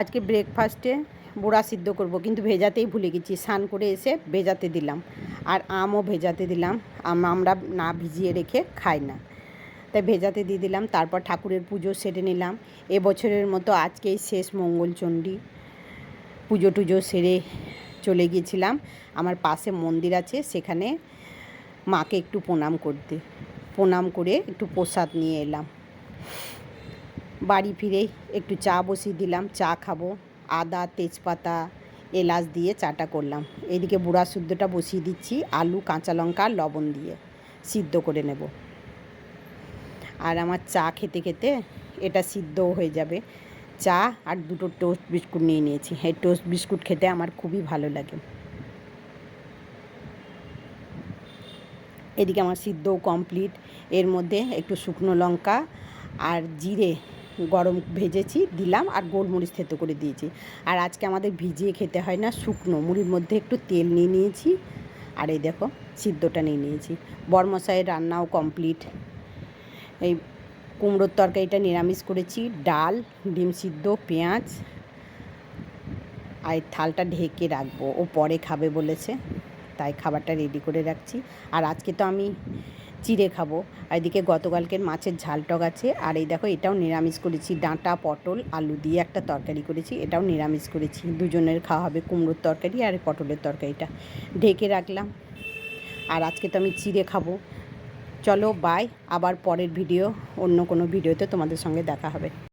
আজকে ব্রেকফাস্টে বড়া সিদ্ধ করব, কিন্তু ভেজাতেই ভুলে গেছি। স্নান করে এসে ভেজাতে দিলাম, আর আমও ভেজাতে দিলাম। আমরা না ভিজিয়ে রেখে খাই না, তাই ভেজাতে দিয়ে দিলাম। তারপর ঠাকুরের পুজো সেরে নিলাম। এবছরের মতো আজকেই শেষ মঙ্গলচণ্ডী পুজো টুজো সেরে চলে গিয়েছিলাম। আমার পাশে মন্দির আছে, সেখানে মাকে একটু প্রণাম করে একটু প্রসাদ নিয়ে এলাম। বাড়ি ফিরেই একটু চা বসিয়ে দিলাম, চা খাবো। আদা, তেজপাতা, এলাচ দিয়ে চাটা করলাম। এদিকে বুড়া শুদ্ধটা বসিয়ে দিচ্ছি, আলু, কাঁচা লঙ্কা, লবণ দিয়ে সিদ্ধ করে নেব। আর আমার চা খেতে খেতে এটা সিদ্ধও হয়ে যাবে। চা আর দুটো টোস্ট বিস্কুট নিয়ে নিয়েছি। এই টোস্ট বিস্কুট খেতে আমার খুবই ভালো লাগে। এদিকে আমার সিদ্ধও কমপ্লিট। এর মধ্যে একটু শুকনো লঙ্কা আর জিরে গরম ভেজেছি দিলাম, আর গোলমরিচ থেতো করে দিয়েছি। আর আজকে আমাদের ভিজিয়ে খেতে হয় না, শুকনো মুড়ির মধ্যে একটু তেল নিয়ে নিয়েছি। আর এই দেখো সিদ্ধটা নিয়ে নিয়েছি। বরমশাইয়ের রান্নাও কমপ্লিট। এই কুমড়োর তরকারিটা নিরামিষ করেছি, ডাল, ডিম সিদ্ধ, পেঁয়াজ। আর থালটা ঢেকে রাখবো, ও পরে খাবে বলেছে, তাই খাবারটা রেডি করে রাখছি। আর আজকে তো আমি চিড়ে খাবো। আর এদিকে গতকালকের মাছের ঝালটক আছে। আর এই দেখো এটাও নিরামিষ করেছি, ডাঁটা, পটল, আলু দিয়ে একটা তরকারি করেছি, এটাও নিরামিষ করেছি। দুজনের খাওয়া হবে, কুমড়োর তরকারি আর পটলের তরকারিটা ঢেকে রাখলাম। আর আজকে তো আমি চিড়ে খাবো। চলো বাই, আবার পরের ভিডিও, অন্য কোনো ভিডিওতে তোমাদের সঙ্গে দেখা হবে।